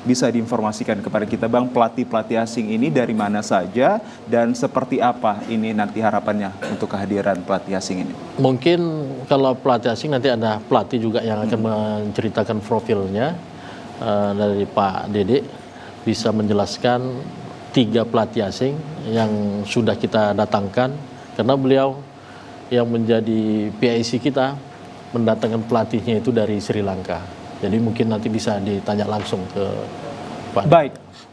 S1: Bisa diinformasikan kepada kita Bang, pelatih-pelatih asing ini dari mana saja dan seperti apa ini nanti harapannya untuk kehadiran pelatih asing ini?
S2: Mungkin kalau pelatih asing nanti ada pelatih juga yang akan menceritakan profilnya dari Pak Dede, bisa menjelaskan 3 pelatih asing yang sudah kita datangkan, karena beliau yang menjadi PIC kita mendatangkan pelatihnya itu dari Sri Lanka. Jadi mungkin nanti bisa ditanya langsung ke Pak.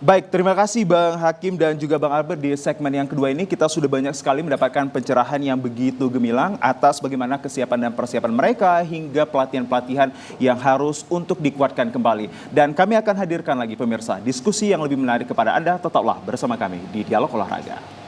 S1: Baik, terima kasih Bang Hakim dan juga Bang Albert. Di segmen yang kedua ini kita sudah banyak sekali mendapatkan pencerahan yang begitu gemilang atas bagaimana kesiapan dan persiapan mereka hingga pelatihan-pelatihan yang harus untuk dikuatkan kembali. Dan kami akan hadirkan lagi pemirsa diskusi yang lebih menarik kepada Anda. Tetaplah bersama kami di Dialog Olahraga.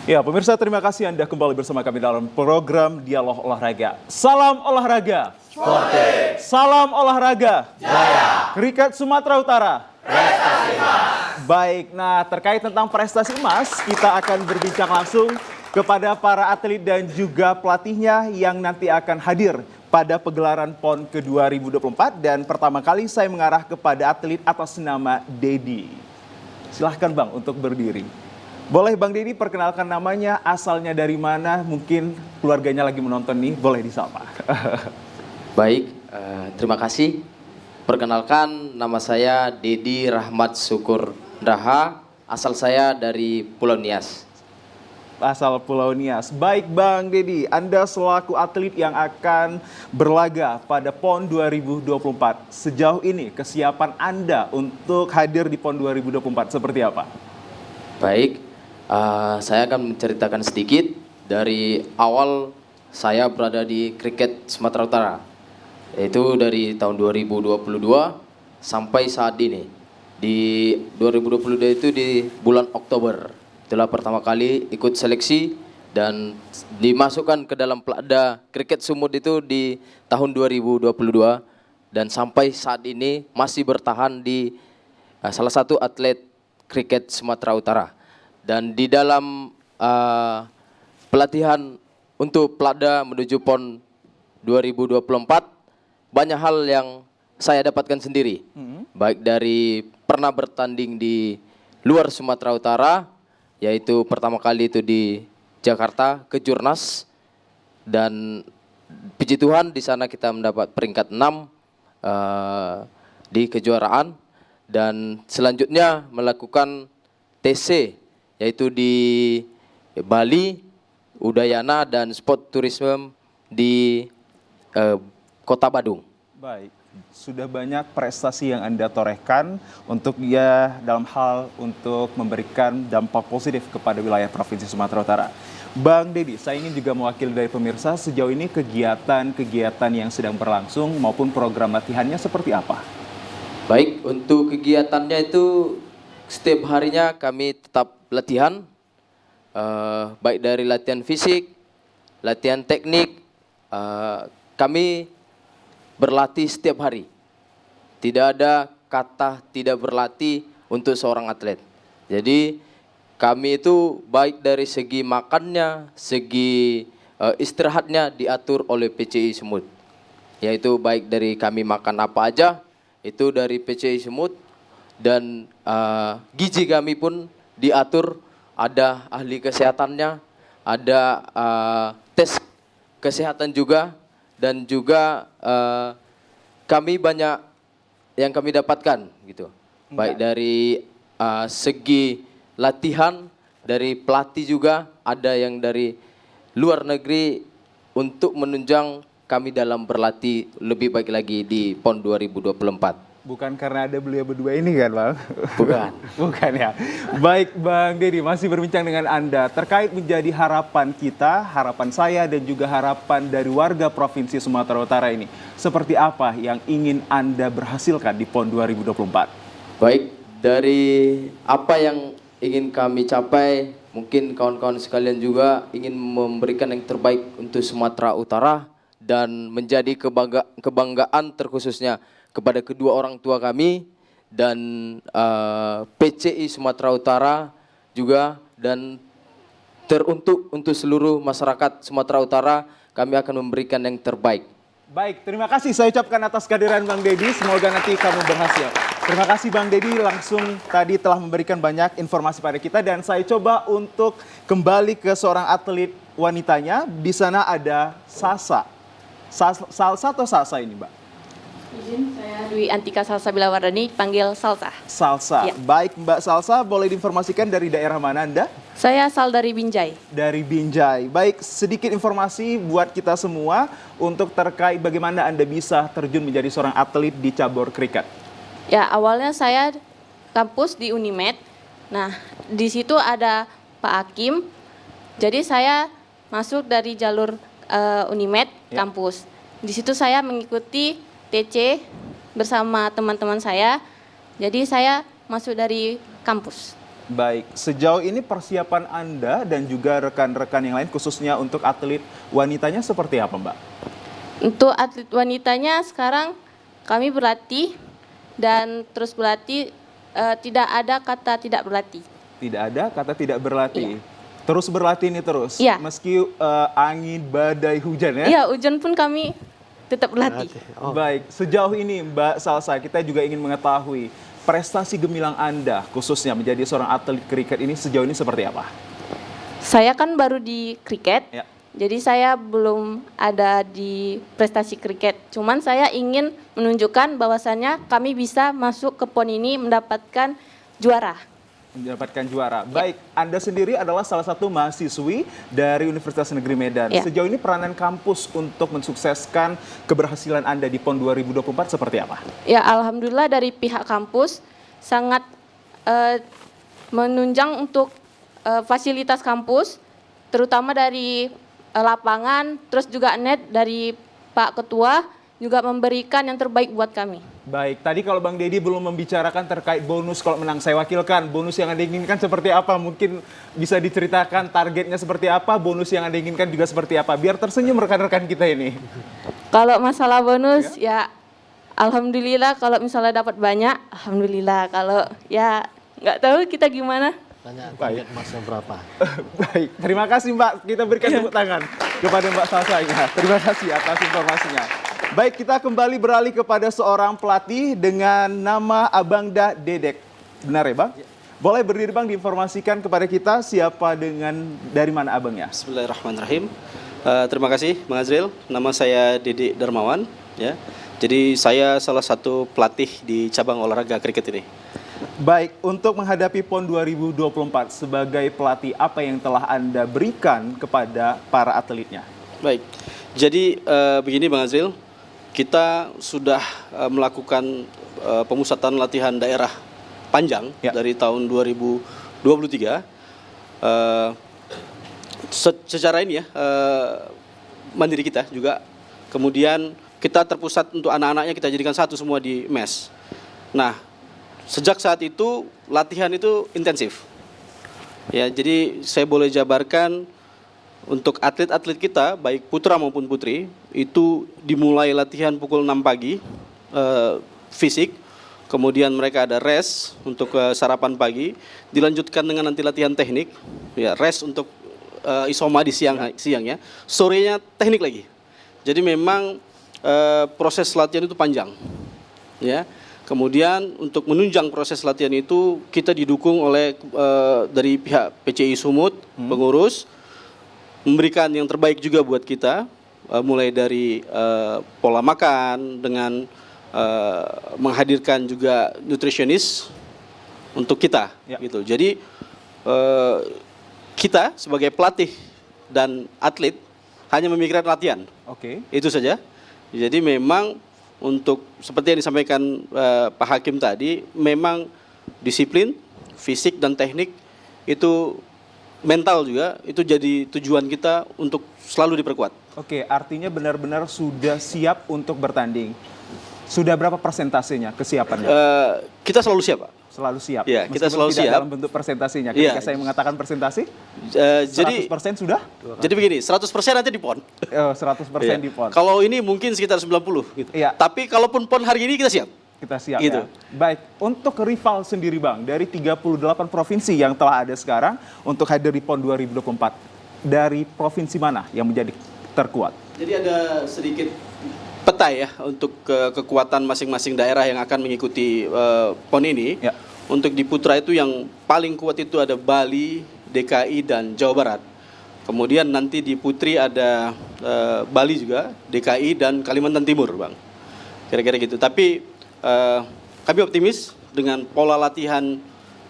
S1: Ya, pemirsa, terima kasih Anda kembali bersama kami dalam program Dialog Olahraga. Salam olahraga. Forte. Salam olahraga. Jaya. Kriket Sumatera Utara. Prestasi emas. Baik, nah terkait tentang prestasi emas, kita akan berbincang langsung kepada para atlet dan juga pelatihnya yang nanti akan hadir pada pegelaran PON ke-2024. Dan pertama kali saya mengarah kepada atlet atas nama Dedi. Silahkan Bang untuk berdiri. Boleh Bang Dedi perkenalkan namanya, asalnya dari mana, mungkin keluarganya lagi menonton nih, boleh disapa.
S4: Baik, terima kasih. Perkenalkan, nama saya Dedi Rahmat Syukur Daha, asal saya dari Pulau Nias.
S1: Asal Pulau Nias. Baik Bang Dedi, Anda selaku atlet yang akan berlaga pada PON 2024, sejauh ini kesiapan Anda untuk hadir di PON 2024 seperti apa?
S4: Baik, saya akan menceritakan sedikit dari awal saya berada di kriket Sumatera Utara. Yaitu dari tahun 2022 sampai saat ini. Di 2022 itu di bulan Oktober. Itulah pertama kali ikut seleksi dan dimasukkan ke dalam Plakda Kriket Sumut itu di tahun 2022. Dan sampai saat ini masih bertahan di salah satu atlet kriket Sumatera Utara. Dan di dalam pelatihan untuk Plakda menuju PON 2024, banyak hal yang saya dapatkan sendiri. Baik dari pernah bertanding di luar Sumatera Utara, yaitu pertama kali itu di Jakarta, Kejurnas. Dan puji Tuhan di sana kita mendapat peringkat 6 di kejuaraan. Dan selanjutnya melakukan TC, yaitu di Bali, Udayana, dan Sport Tourism di Kota Badung.
S1: Baik, sudah banyak prestasi yang Anda torehkan untuk ya dalam hal untuk memberikan dampak positif kepada wilayah Provinsi Sumatera Utara. Bang Dedi, saya ingin juga mewakili dari pemirsa, sejauh ini kegiatan-kegiatan yang sedang berlangsung maupun program latihannya seperti apa?
S4: Baik, untuk kegiatannya itu setiap harinya kami tetap latihan, baik dari latihan fisik, latihan teknik, kami berlatih setiap hari. Tidak ada kata tidak berlatih untuk seorang atlet. Jadi kami itu baik dari segi makannya, segi istirahatnya diatur oleh PCI Sumut. Yaitu baik dari kami makan apa aja, itu dari PCI Sumut. Dan gizi kami pun diatur, ada ahli kesehatannya, ada tes kesehatan juga. Dan juga kami banyak yang kami dapatkan gitu. Baik dari segi latihan, dari pelatih juga, ada yang dari luar negeri untuk menunjang kami dalam berlatih lebih baik lagi di PON 2024.
S1: Bukan karena ada beliau berdua ini kan Bang?
S4: Bukan.
S1: Bukan ya. Baik Bang Dedi, masih berbincang dengan Anda terkait menjadi harapan kita, harapan saya dan juga harapan dari warga Provinsi Sumatera Utara ini. Seperti apa yang ingin Anda berhasilkan di PON 2024?
S4: Baik, dari apa yang ingin kami capai, mungkin kawan-kawan sekalian juga ingin memberikan yang terbaik untuk Sumatera Utara dan menjadi kebanggaan terkhususnya kepada kedua orang tua kami dan PCI Sumatera Utara juga, dan teruntuk untuk seluruh masyarakat Sumatera Utara, kami akan memberikan yang terbaik.
S1: Baik, terima kasih saya ucapkan atas kehadiran Bang Dedi, semoga nanti kamu berhasil. Terima kasih Bang Dedi langsung tadi telah memberikan banyak informasi pada kita, dan saya coba untuk kembali ke seorang atlet wanitanya. Di sana ada Salsa. Salsa atau Salsa ini Mbak?
S5: Izin, saya Dwi Antika Salsa Bilawardani, panggil Salsa.
S1: Salsa. Ya. Baik Mbak Salsa, boleh diinformasikan dari daerah mana Anda?
S5: Saya asal dari Binjai.
S1: Dari Binjai. Baik, sedikit informasi buat kita semua untuk terkait bagaimana Anda bisa terjun menjadi seorang atlet di cabur kriket.
S5: Ya, awalnya saya kampus di Unimed. Nah, di situ ada Pak Hakim. Jadi saya masuk dari jalur Unimed kampus. Di situ saya mengikuti TC bersama teman-teman saya. Jadi saya masuk dari kampus.
S1: Baik, sejauh ini persiapan Anda dan juga rekan-rekan yang lain khususnya untuk atlet wanitanya seperti apa, Mbak?
S5: Untuk atlet wanitanya sekarang kami berlatih dan terus berlatih, tidak ada kata tidak berlatih.
S1: Tidak ada kata tidak berlatih. Terus berlatih ini terus,
S5: Iya.
S1: meski angin, badai, hujan ya?
S5: Iya, hujan pun kami tetap berlatih.
S1: Baik, sejauh ini Mbak Salsa, kita juga ingin mengetahui prestasi gemilang Anda khususnya menjadi seorang atlet kriket ini sejauh ini seperti apa?
S5: Saya kan baru di kriket,
S1: Ya.
S5: jadi saya belum ada di prestasi kriket. Cuman saya ingin menunjukkan bahwasannya kami bisa masuk ke PON ini mendapatkan juara.
S1: Mendapatkan juara. Baik, Anda sendiri adalah salah satu mahasiswi dari Universitas Negeri Medan.
S5: Ya.
S1: Sejauh ini peranan kampus untuk mensukseskan keberhasilan Anda di PON 2024 seperti apa?
S5: Ya, alhamdulillah dari pihak kampus sangat menunjang untuk fasilitas kampus, terutama dari lapangan, terus juga net dari Pak Ketua juga memberikan yang terbaik buat kami.
S1: Baik, tadi kalau Bang Deddy belum membicarakan terkait bonus kalau menang, saya wakilkan. Bonus yang Anda inginkan seperti apa? Mungkin bisa diceritakan targetnya seperti apa, bonus yang Anda inginkan juga seperti apa, biar tersenyum rekan-rekan kita ini.
S5: Kalau masalah bonus ya alhamdulillah, kalau misalnya dapat banyak, alhamdulillah. Kalau ya nggak tahu kita gimana.
S2: Tanya target masnya berapa?
S1: Baik, terima kasih Mbak. Kita berikan tepuk tangan kepada Mbak Salsa. Terima kasih atas informasinya. Baik, kita kembali beralih kepada seorang pelatih dengan nama Abangda Dedek. Benar ya Bang? Boleh berdiri Bang, diinformasikan kepada kita siapa dari mana abangnya?
S6: Bismillahirrahmanirrahim. Terima kasih Bang Azril. Nama saya Dedek Darmawan. Ya. Jadi saya salah satu pelatih di cabang olahraga kriket ini.
S1: Baik, untuk menghadapi PON 2024 sebagai pelatih, apa yang telah Anda berikan kepada para atletnya?
S6: Baik, jadi begini Bang Azril, kita sudah melakukan pemusatan latihan daerah panjang dari tahun 2023. Secara ini ya, mandiri kita juga. Kemudian kita terpusat untuk anak-anaknya, kita jadikan satu semua di MES. Nah, sejak saat itu latihan itu intensif. Ya, jadi saya boleh jabarkan untuk atlet-atlet kita baik putra maupun putri itu dimulai latihan pukul 6 pagi fisik, kemudian mereka ada rest untuk sarapan pagi, dilanjutkan dengan nanti latihan teknik, ya rest untuk isoma di siangnya, sorenya teknik lagi. Jadi memang proses latihan itu panjang. Ya. Kemudian untuk menunjang proses latihan itu kita didukung oleh dari pihak PCI Sumut, pengurus, memberikan yang terbaik juga buat kita, mulai dari pola makan dengan menghadirkan juga nutritionist untuk kita, gitu. Jadi kita sebagai pelatih dan atlet hanya memikirkan latihan.
S1: Oke.
S6: Itu saja. Jadi memang untuk seperti yang disampaikan Pak Hakim tadi, memang disiplin, fisik dan teknik itu mental juga itu jadi tujuan kita untuk selalu diperkuat.
S1: Oke, artinya benar-benar sudah siap untuk bertanding. Sudah berapa persentasenya kesiapannya?
S6: Kita selalu siap, Pak.
S1: Selalu siap.
S6: Ya, kita selalu
S1: tidak
S6: siap
S1: dalam bentuk presentasinya. Ketika saya mengatakan presentasi,
S6: jadi
S1: 100% sudah?
S6: Jadi begini, 100% nanti di PON.
S1: 100% di PON.
S6: Kalau ini mungkin sekitar 90 gitu.
S1: Iya.
S6: Tapi kalaupun PON hari ini kita siap.
S1: Kita siap
S6: Gitu.
S1: ya. Baik, untuk rival sendiri Bang, dari 38 provinsi yang telah ada sekarang untuk hadir di PON 2024, dari provinsi mana yang menjadi terkuat?
S6: Jadi ada sedikit peta ya untuk kekuatan masing-masing daerah yang akan mengikuti PON ini.
S1: Ya.
S6: Untuk di putra itu yang paling kuat itu ada Bali, DKI, dan Jawa Barat. Kemudian nanti di putri ada Bali juga, DKI, dan Kalimantan Timur, Bang. Kira-kira gitu. Tapi kami optimis dengan pola latihan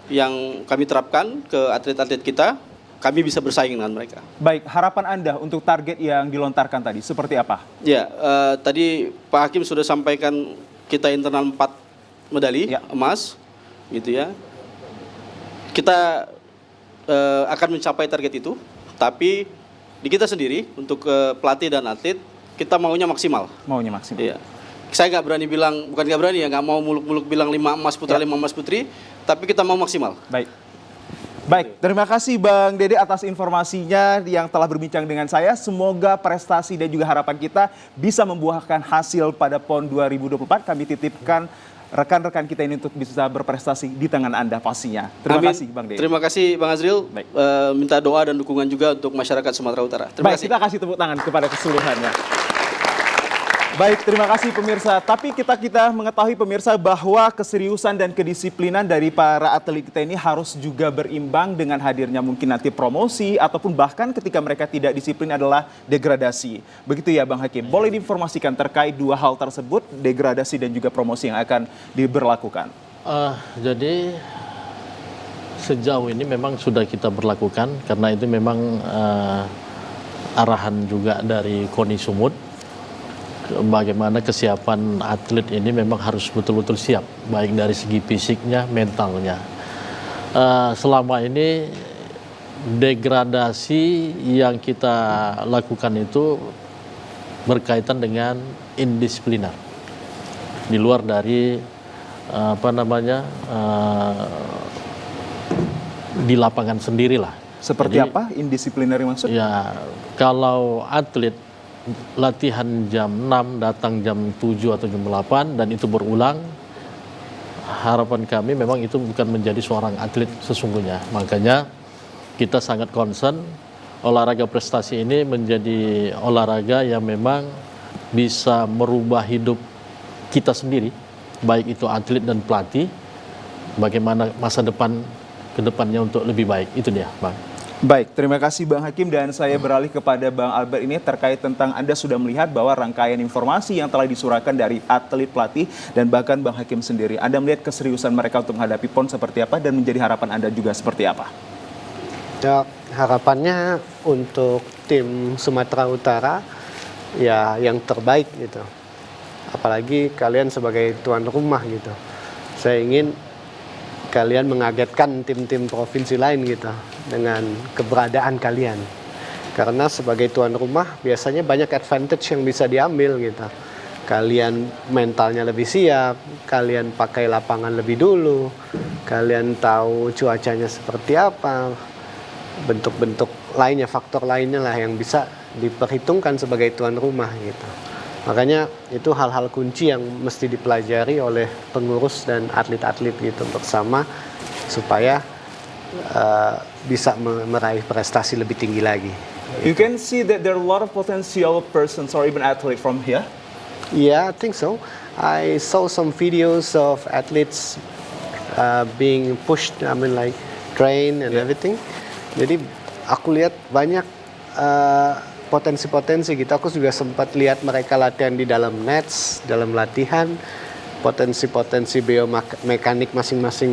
S6: yang kami terapkan ke atlet-atlet kita, kami bisa bersaing dengan mereka.
S1: Baik, harapan Anda untuk target yang dilontarkan tadi seperti apa?
S6: Ya, tadi Pak Hakim sudah sampaikan kita internal 4 medali emas, gitu ya. Kita akan mencapai target itu, tapi di kita sendiri untuk pelatih dan atlet kita maunya maksimal.
S1: Maunya maksimal.
S6: Iya. Saya nggak berani bilang, bukan nggak berani ya, nggak mau muluk-muluk bilang 5 emas putra, 5 emas putri, tapi kita mau maksimal.
S1: Baik. Baik, terima kasih Bang Dede atas informasinya yang telah berbincang dengan saya. Semoga prestasi dan juga harapan kita bisa membuahkan hasil pada PON 2024. Kami titipkan rekan-rekan kita ini untuk bisa berprestasi di tangan Anda pastinya. Terima
S6: Amin.
S1: kasih Bang Dede.
S6: Terima kasih Bang Azril.
S1: Baik.
S6: Minta doa dan dukungan juga untuk masyarakat Sumatera Utara. Terima
S1: Baik,
S6: kasih.
S1: kita kasih tepuk tangan kepada keseluruhannya. Baik, terima kasih pemirsa. Tapi kita mengetahui pemirsa bahwa keseriusan dan kedisiplinan dari para atlet kita ini harus juga berimbang dengan hadirnya mungkin nanti promosi ataupun bahkan ketika mereka tidak disiplin adalah degradasi. Begitu ya Bang Hakim. Boleh diinformasikan terkait dua hal tersebut, degradasi dan juga promosi yang akan diberlakukan?
S2: Jadi sejauh ini memang sudah kita berlakukan karena itu memang arahan juga dari KONI Sumut. Bagaimana kesiapan atlet ini memang harus betul-betul siap, baik dari segi fisiknya, mentalnya. Selama ini degradasi yang kita lakukan itu berkaitan dengan indisipliner, di luar dari di lapangan sendirilah.
S1: Seperti
S2: Jadi,
S1: apa indisipliner maksud?
S2: Ya, kalau atlet latihan jam 6, datang jam 7 atau jam 8 dan itu berulang, harapan kami memang itu bukan menjadi seorang atlet sesungguhnya. Makanya kita sangat concern olahraga prestasi ini menjadi olahraga yang memang bisa merubah hidup kita sendiri, baik itu atlet dan pelatih, bagaimana masa depan ke depannya untuk lebih baik. Itu dia, Bang.
S1: Baik, terima kasih Bang Hakim dan saya beralih kepada Bang Albert ini terkait tentang Anda sudah melihat bahwa rangkaian informasi yang telah disurahkan dari atlet, pelatih dan bahkan Bang Hakim sendiri. Anda melihat keseriusan mereka untuk menghadapi PON seperti apa dan menjadi harapan Anda juga seperti apa?
S3: Ya, harapannya untuk tim Sumatera Utara ya yang terbaik gitu. Apalagi kalian sebagai tuan rumah gitu. Saya ingin kalian mengagetkan tim-tim provinsi lain gitu dengan keberadaan kalian. Karena sebagai tuan rumah biasanya banyak advantage yang bisa diambil gitu. Kalian mentalnya lebih siap, kalian pakai lapangan lebih dulu, kalian tahu cuacanya seperti apa, bentuk-bentuk lainnya, faktor lainnya lah yang bisa diperhitungkan sebagai tuan rumah gitu. Makanya itu hal-hal kunci yang mesti dipelajari oleh pengurus dan atlet-atlet gitu bersama supaya bisa meraih prestasi lebih tinggi lagi.
S1: You can see that there are a lot of potential persons or even athletes from here.
S3: Yeah, I think so. I saw some videos of athletes being pushed, I mean like train and everything. Jadi aku lihat banyak potensi-potensi gitu. Aku juga sempat lihat mereka latihan di dalam nets, dalam latihan, potensi-potensi biomekanik masing-masing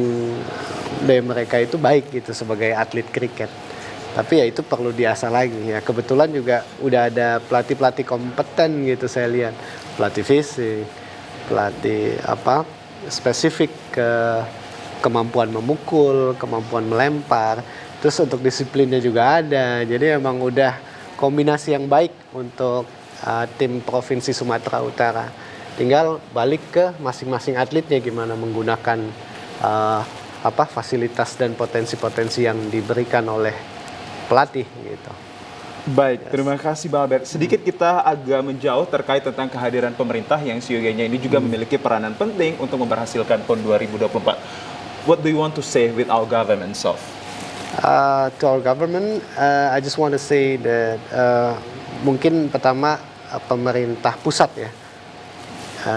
S3: dari mereka itu baik gitu sebagai atlet kriket. Tapi ya itu perlu diasah lagi ya. Kebetulan juga udah ada pelatih-pelatih kompeten gitu saya lihat. Pelatih fisik, pelatih spesifik ke kemampuan memukul, kemampuan melempar. Terus untuk disiplinnya juga ada. Jadi emang udah kombinasi yang baik untuk tim Provinsi Sumatera Utara. Tinggal balik ke masing-masing atletnya gimana menggunakan fasilitas dan potensi-potensi yang diberikan oleh pelatih gitu.
S1: Baik, terima kasih Bang Albert. Sedikit kita agak menjauh terkait tentang kehadiran pemerintah yang siogianya ini juga memiliki peranan penting untuk memberhasilkan PON 2024. What do you want to say with our government, Sof?
S3: To our government, I just want to say that mungkin pertama pemerintah pusat ya.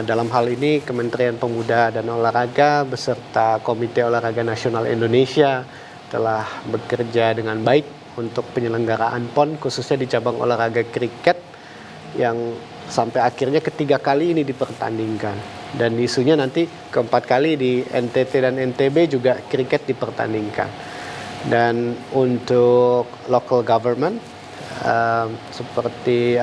S3: Dalam hal ini Kementerian Pemuda dan Olahraga beserta Komite Olahraga Nasional Indonesia telah bekerja dengan baik untuk penyelenggaraan PON khususnya di cabang olahraga kriket yang sampai akhirnya ketiga kali ini dipertandingkan. Dan isunya nanti keempat kali di NTT dan NTB juga kriket dipertandingkan. Dan untuk local government seperti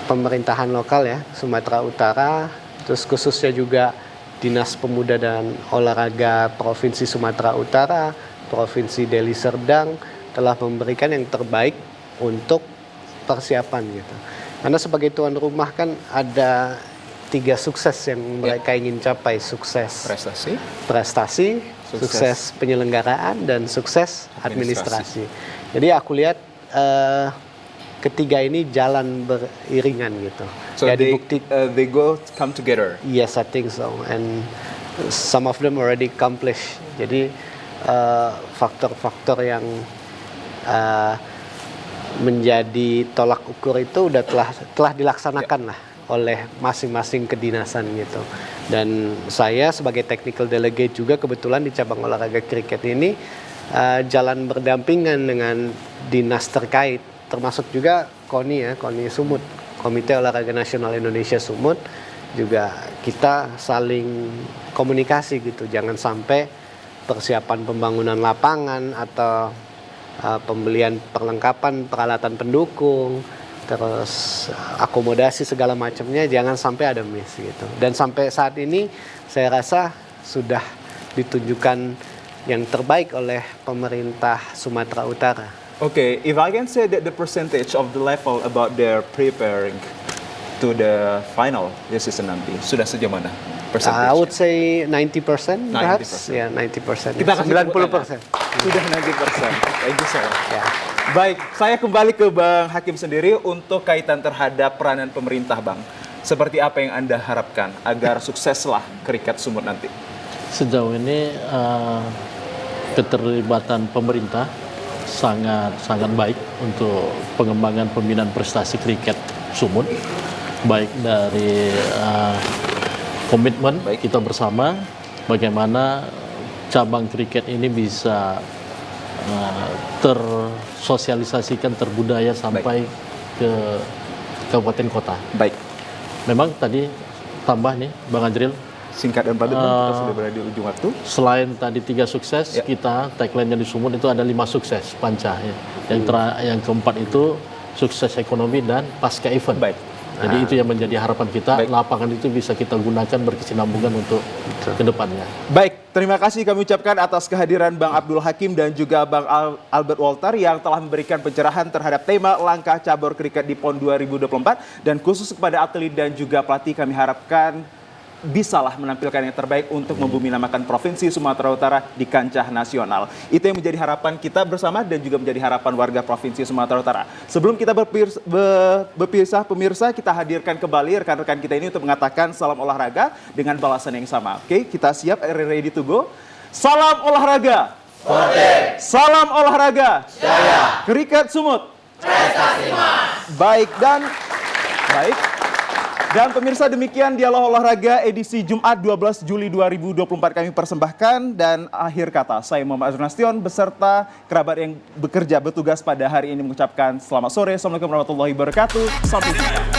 S3: pemerintahan lokal ya Sumatera Utara, terus khususnya juga Dinas Pemuda dan Olahraga Provinsi Sumatera Utara, Provinsi Deli Serdang telah memberikan yang terbaik untuk persiapan gitu. Karena sebagai tuan rumah kan ada 3 sukses yang mereka ingin capai. Sukses
S1: Prestasi,
S3: sukses penyelenggaraan, dan sukses administrasi. Jadi aku lihat ketiga ini jalan beriringan gitu.
S1: So they come together.
S3: Yes, I think so. And some of them already accomplished. Jadi faktor-faktor yang menjadi tolak ukur itu telah dilaksanakan lah oleh masing-masing kedinasan gitu. Dan saya sebagai technical delegate juga kebetulan di cabang olahraga kriket ini jalan berdampingan dengan dinas terkait, termasuk juga KONI Sumut, Komite Olahraga Nasional Indonesia Sumut, juga kita saling komunikasi gitu. Jangan sampai persiapan pembangunan lapangan atau pembelian perlengkapan peralatan pendukung, terus akomodasi segala macamnya jangan sampai ada miss gitu. Dan sampai saat ini saya rasa sudah ditunjukkan yang terbaik oleh pemerintah Sumatera Utara.
S1: Okay, if I can say that the percentage of the level about their preparing to the final this season nanti sudah sejauh mana?
S3: I would say 90% perhaps.
S1: 90%.
S3: Ya, 90%.
S1: Kita kasih
S3: 90%.
S1: Sudah 90%. Thank you so much.
S3: Ya.
S1: Baik, saya kembali ke Bang Hakim sendiri untuk kaitan terhadap peranan pemerintah, Bang. Seperti apa yang Anda harapkan agar sukseslah kriket Sumut nanti?
S2: Sejauh ini keterlibatan pemerintah sangat baik untuk pengembangan pembinaan prestasi kriket Sumut, baik dari komitmen kita bersama bagaimana cabang kriket ini bisa tersosialisasikan, terbudaya sampai ke kabupaten kota.
S1: Baik.
S2: Memang tadi tambah nih Bang Ajril,
S1: Singkat dan padat, kita sudah berada di ujung waktu.
S2: selain tadi 3 sukses, kita tagline-nya di Sumut itu ada 5 sukses panca ya. Yang keempat itu sukses ekonomi dan pasca event.
S1: Baik.
S2: Jadi itu yang menjadi harapan kita.
S1: Baik.
S2: Lapangan itu bisa kita gunakan berkesinambungan untuk kedepannya.
S1: Baik, terima kasih kami ucapkan atas kehadiran Bang Abdul Hakim dan juga Bang Albert Walter yang telah memberikan pencerahan terhadap tema langkah cabur kriket di PON 2024. Dan khusus kepada atlet dan juga pelatih kami harapkan bisalah menampilkan yang terbaik untuk membumi namakan Provinsi Sumatera Utara di kancah nasional. Itu yang menjadi harapan kita bersama dan juga menjadi harapan warga Provinsi Sumatera Utara. Sebelum kita berpisah pemirsa, kita hadirkan kembali rekan-rekan kita ini untuk mengatakan salam olahraga dengan balasan yang sama. Oke, kita siap, ready to go. Salam olahraga. Salam olahraga. Jaya. Kriket Sumut. Prestasi Mas. Baik. Dan pemirsa, demikian Dialog Olahraga edisi Jumat 12 Juli 2024 kami persembahkan. Dan akhir kata, saya Muhammad Azrul Nasution beserta kerabat yang bertugas pada hari ini mengucapkan selamat sore. Assalamualaikum warahmatullahi wabarakatuh. Sampai jumpa.